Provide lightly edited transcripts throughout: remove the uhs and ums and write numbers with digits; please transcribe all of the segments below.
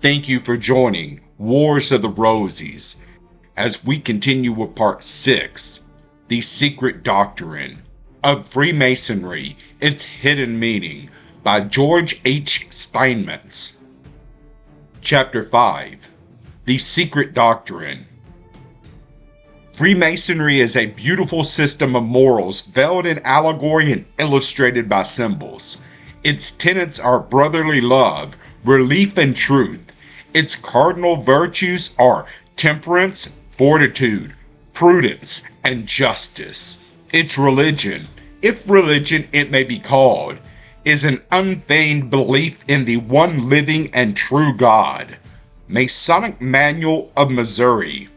Thank you for joining Wars of the Rosies as we continue with Part 6, The Secret Doctrine of Freemasonry Its Hidden Meaning by George H. Steinmetz. Chapter 5, The Secret Doctrine. Freemasonry is a beautiful system of morals veiled in allegory and illustrated by symbols. Its tenets are brotherly love, relief, and truth. Its cardinal virtues are temperance, fortitude, prudence, and justice. Its religion, if religion it may be called, is an unfeigned belief in the one living and true God. Masonic Manual of Missouri.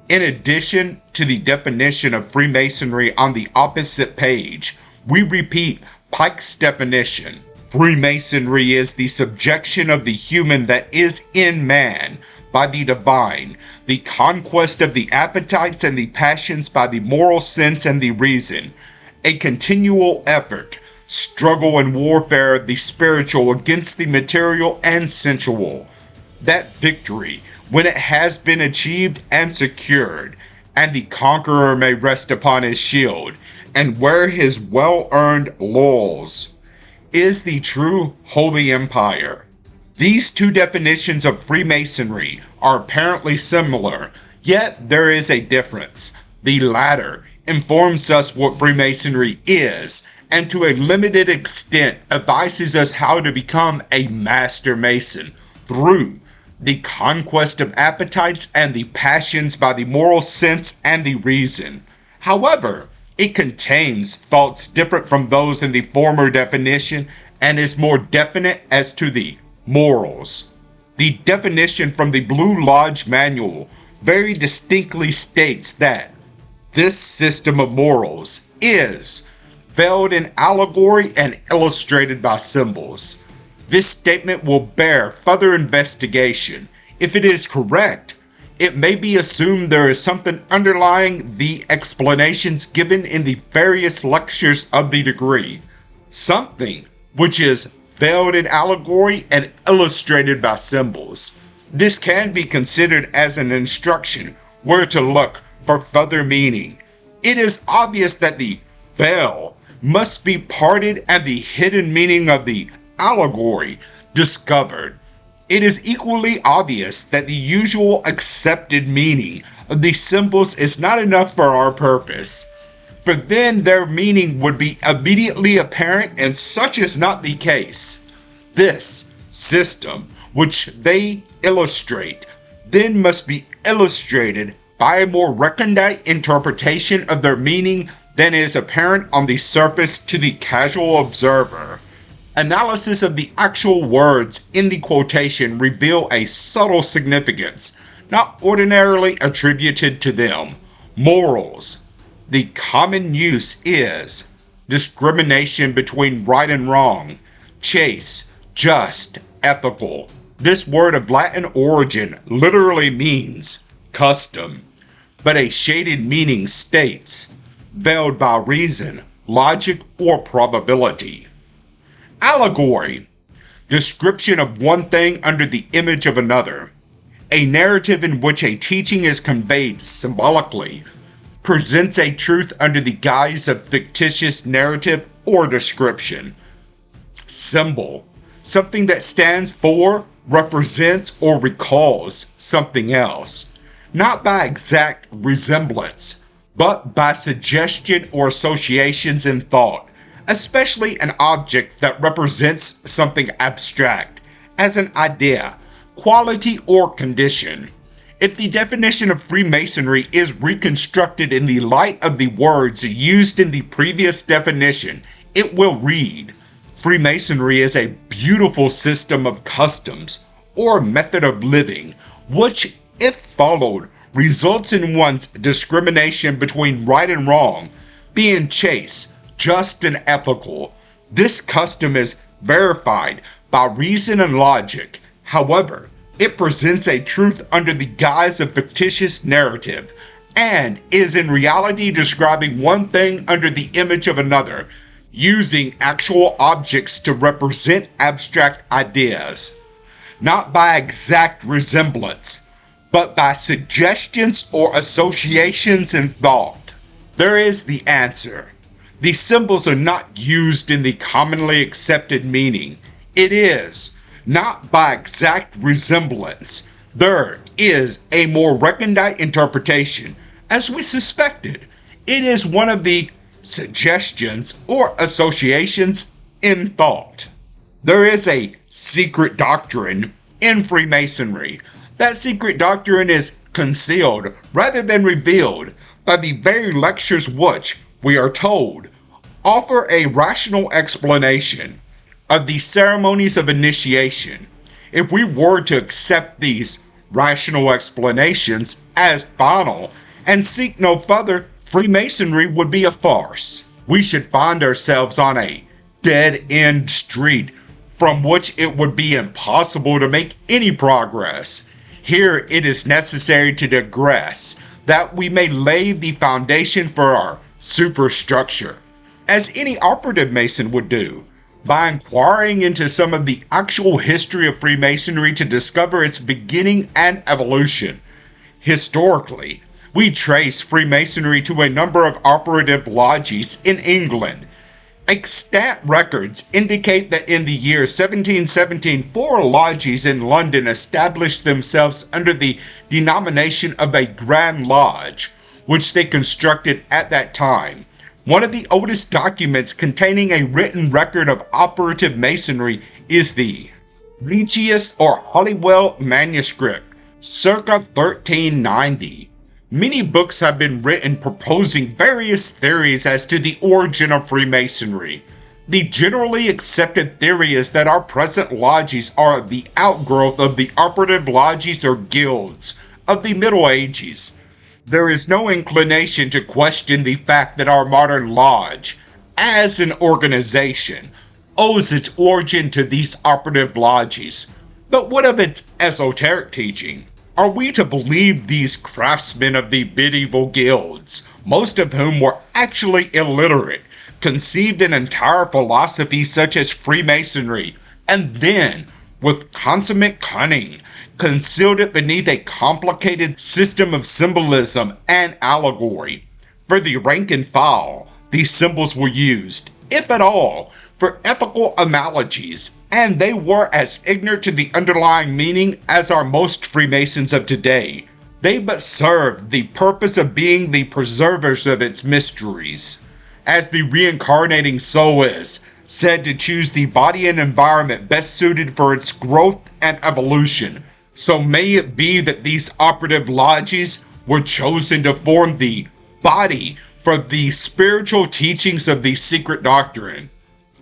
In addition to the definition of Freemasonry on the opposite page, we repeat Pike's definition. Freemasonry is the subjection of the human that is in man by the divine, the conquest of the appetites and the passions by the moral sense and the reason, a continual effort, struggle and warfare of the spiritual against the material and sensual. That victory, when it has been achieved and secured, and the conqueror may rest upon his shield, and wear his well-earned laurels, is the true Holy Empire. These two definitions of Freemasonry are apparently similar, yet there is a difference. The latter informs us what Freemasonry is, and to a limited extent advises us how to become a Master Mason through the conquest of appetites and the passions by the moral sense and the reason. However, it contains thoughts different from those in the former definition and is more definite as to the morals. The definition from the Blue Lodge Manual very distinctly states that this system of morals is veiled in allegory and illustrated by symbols. This statement will bear further investigation. If it is correct, it may be assumed there is something underlying the explanations given in the various lectures of the degree. Something which is veiled in allegory and illustrated by symbols. This can be considered as an instruction where to look for further meaning. It is obvious that the veil must be parted and the hidden meaning of the allegory discovered. It is equally obvious that the usual accepted meaning of these symbols is not enough for our purpose, for then their meaning would be immediately apparent, and such is not the case. This system, which they illustrate, then must be illustrated by a more recondite interpretation of their meaning than is apparent on the surface to the casual observer. Analysis of the actual words in the quotation reveal a subtle significance, not ordinarily attributed to them. Morals. The common use is discrimination between right and wrong, chaste, just, ethical. This word of Latin origin literally means custom, but a shaded meaning states veiled by reason, logic, or probability. Allegory. Description of one thing under the image of another. A narrative in which a teaching is conveyed symbolically, presents a truth under the guise of fictitious narrative or description. Symbol. Something that stands for, represents, or recalls something else, not by exact resemblance, but by suggestion or associations in thought, especially an object that represents something abstract, as an idea, quality, or condition. If the definition of Freemasonry is reconstructed in the light of the words used in the previous definition, it will read, Freemasonry is a beautiful system of customs, or method of living, which, if followed, results in one's discrimination between right and wrong, being chaste, just, and ethical. This custom is verified by reason and logic. However, it presents a truth under the guise of fictitious narrative, and is in reality describing one thing under the image of another, using actual objects to represent abstract ideas. not by exact resemblance, but by suggestions or associations in thought. There is the answer. These symbols are not used in the commonly accepted meaning. It is not by exact resemblance. There is a more recondite interpretation. As we suspected, it is one of the suggestions or associations in thought. There is a secret doctrine in Freemasonry. That secret doctrine is concealed rather than revealed by the very lectures which, we are told, offer a rational explanation of the ceremonies of initiation. If we were to accept these rational explanations as final and seek no further, Freemasonry would be a farce. We should find ourselves on a dead-end street from which it would be impossible to make any progress. Here it is necessary to digress, that we may lay the foundation for our superstructure, as any operative Mason would do, by inquiring into some of the actual history of Freemasonry to discover its beginning and evolution. Historically, we trace Freemasonry to a number of operative lodges in England. Extant records indicate that in the year 1717, 4 lodges in London established themselves under the denomination of a Grand Lodge, which they constructed at that time. One of the oldest documents containing a written record of operative Masonry is the Regius or Holywell manuscript, circa 1390. Many books have been written proposing various theories as to the origin of Freemasonry. The generally accepted theory is that our present lodges are the outgrowth of the operative lodges or guilds of the Middle Ages. There is no inclination to question the fact that our modern lodge, as an organization, owes its origin to these operative lodges. But what of its esoteric teaching? Are we to believe these craftsmen of the medieval guilds, most of whom were actually illiterate, conceived an entire philosophy such as Freemasonry, and then, with consummate cunning, concealed it beneath a complicated system of symbolism and allegory? For the rank and file, these symbols were used, if at all, for ethical analogies, and they were as ignorant to the underlying meaning as are most Freemasons of today. They but served the purpose of being the preservers of its mysteries. As the reincarnating soul is said to choose the body and environment best suited for its growth and evolution, so may it be that these operative lodges were chosen to form the body for the spiritual teachings of the secret doctrine.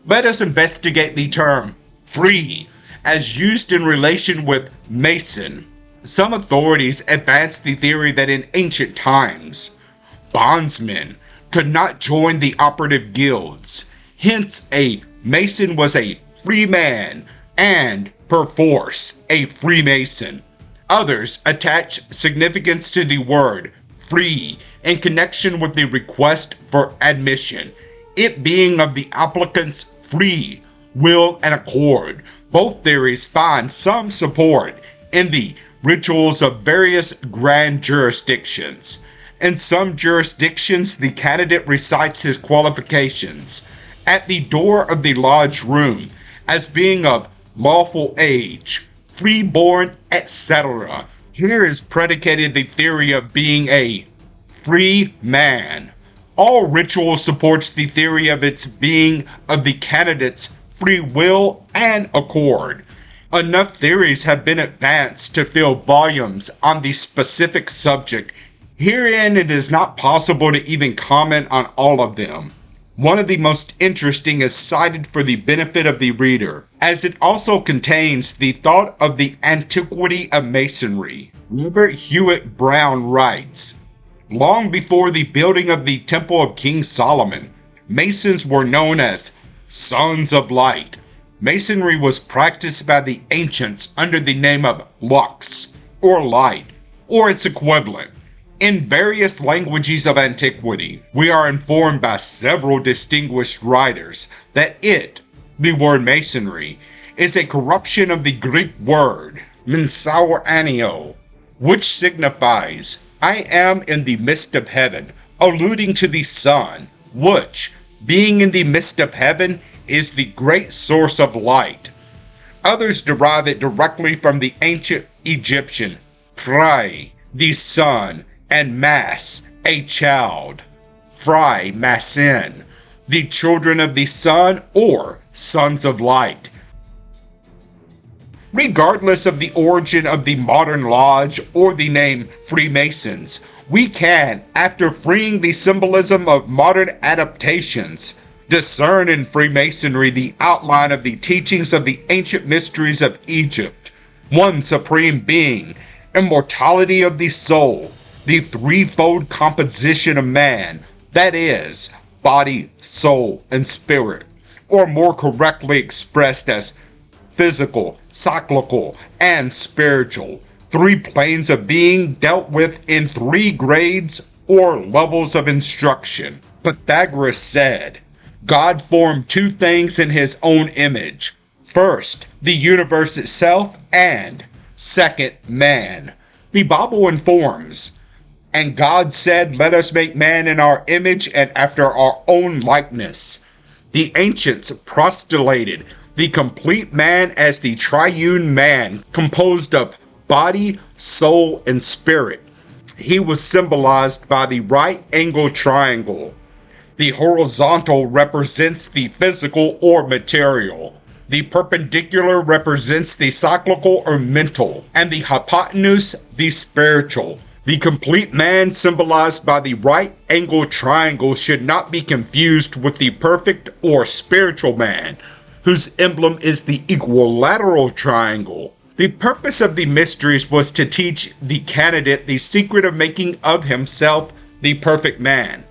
Let us investigate the term free as used in relation with Mason. Some authorities advance the theory that in ancient times, bondsmen could not join the operative guilds. Hence, a Mason was a free man and, perforce, a Freemason. Others attach significance to the word free in connection with the request for admission, it being of the applicant's free will and accord. Both theories find some support in the rituals of various grand jurisdictions. In some jurisdictions, the candidate recites his qualifications at the door of the lodge room as being of lawful age, freeborn, etc. Here is predicated the theory of being a free man. All ritual supports the theory of its being of the candidate's free will and accord. Enough theories have been advanced to fill volumes on the specific subject. Herein it is not possible to even comment on all of them. One of the most interesting is cited for the benefit of the reader, as it also contains the thought of the antiquity of Masonry. Robert Hewitt Brown writes, "Long before the building of the Temple of King Solomon, Masons were known as Sons of Light. Masonry was practiced by the ancients under the name of Lux, or light, or its equivalent. In various languages of antiquity, we are informed by several distinguished writers that it, the word Masonry, is a corruption of the Greek word mensauranio, which signifies I am in the midst of heaven, alluding to the sun, which, being in the midst of heaven, is the great source of light. Others derive it directly from the ancient Egyptian Phri, the sun, and Mas, a child. Phri Masin, the children of the sun or sons of light. Regardless of the origin of the modern lodge or the name Freemasons, we can, after freeing the symbolism of modern adaptations, discern in Freemasonry the outline of the teachings of the ancient mysteries of Egypt, one supreme being, immortality of the soul, the threefold composition of man, that is, body, soul, and spirit, or more correctly expressed as physical, cyclical, and spiritual, three planes of being dealt with in three grades or levels of instruction. Pythagoras said, God formed two things in his own image. First, the universe itself, and second, man. The Bible informs, and God said, let us make man in our image and after our own likeness. The ancients postulated the complete man as the triune man, composed of body, soul, and spirit. He was symbolized by the right-angle triangle. The horizontal represents the physical or material. The perpendicular represents the cyclical or mental, and the hypotenuse the spiritual. The complete man symbolized by the right-angle triangle should not be confused with the perfect or spiritual man, whose emblem is the equilateral triangle. The purpose of the mysteries was to teach the candidate the secret of making of himself the perfect man.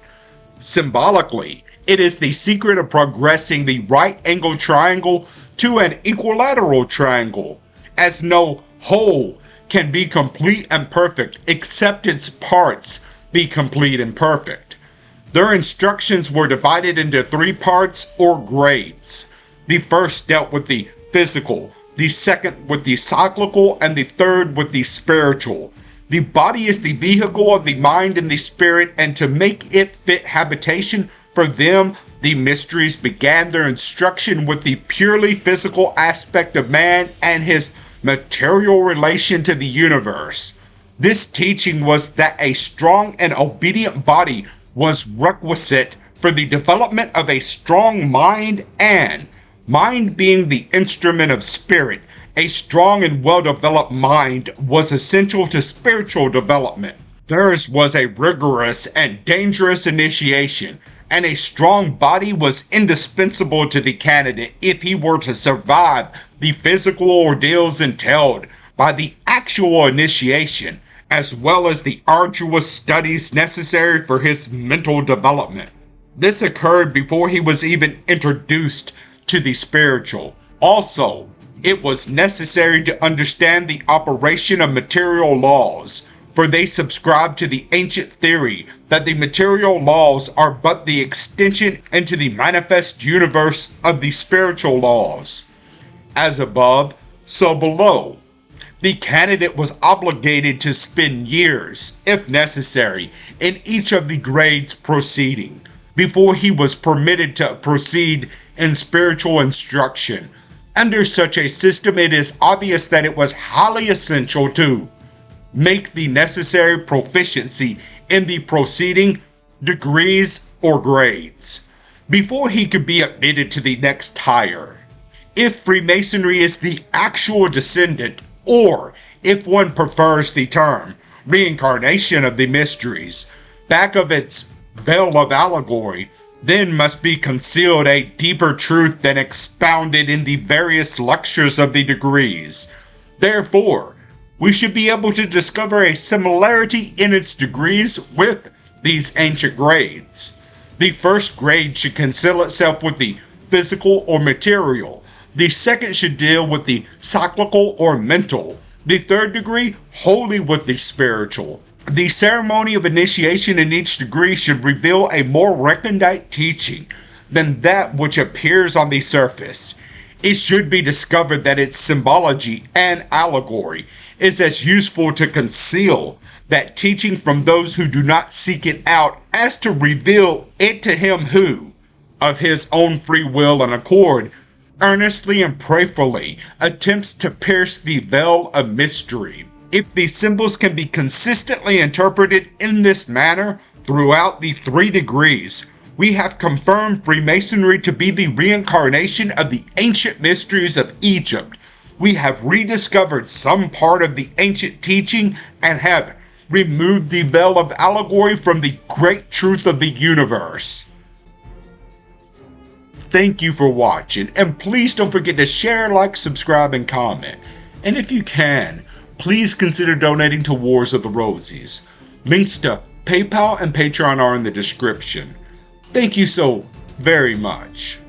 Symbolically, it is the secret of progressing the right-angle triangle to an equilateral triangle, as no whole can be complete and perfect except its parts be complete and perfect. Their instructions were divided into three parts or grades. The first dealt with the physical, the second with the cyclical, and the third with the spiritual. The body is the vehicle of the mind and the spirit, and to make it fit habitation for them, the mysteries began their instruction with the purely physical aspect of man and his material relation to the universe. This teaching was that a strong and obedient body was requisite for the development of a strong mind, and mind being the instrument of spirit, a strong and well-developed mind was essential to spiritual development. Theirs was a rigorous and dangerous initiation, and a strong body was indispensable to the candidate if he were to survive the physical ordeals entailed by the actual initiation, as well as the arduous studies necessary for his mental development. This occurred before he was even introduced to the spiritual. Also, it was necessary to understand the operation of material laws, for they subscribed to the ancient theory that the material laws are but the extension into the manifest universe of the spiritual laws. As above, so below. The candidate was obligated to spend years, if necessary, in each of the grades proceeding, before he was permitted to proceed in spiritual instruction. Under such a system, it is obvious that it was highly essential to make the necessary proficiency in the preceding degrees or grades before he could be admitted to the next higher. If Freemasonry is the actual descendant, or if one prefers the term reincarnation of the mysteries, back of its veil of allegory, then must be concealed a deeper truth than expounded in the various lectures of the degrees. Therefore, we should be able to discover a similarity in its degrees with these ancient grades. The first grade should conceal itself with the physical or material. The second should deal with the cyclical or mental. The third degree, wholly with the spiritual. The ceremony of initiation in each degree should reveal a more recondite teaching than that which appears on the surface. It should be discovered that its symbology and allegory is as useful to conceal that teaching from those who do not seek it out as to reveal it to him who, of his own free will and accord, earnestly and prayerfully attempts to pierce the veil of mystery. If these symbols can be consistently interpreted in this manner throughout the 3 degrees, we have confirmed Freemasonry to be the reincarnation of the ancient mysteries of Egypt. We have rediscovered some part of the ancient teaching and have removed the veil of allegory from the great truth of the universe. Thank you for watching, and please don't forget to share, like, subscribe, and comment. And if you can, please consider donating to Wars of the Rosies. Links to PayPal and Patreon are in the description. Thank you so very much.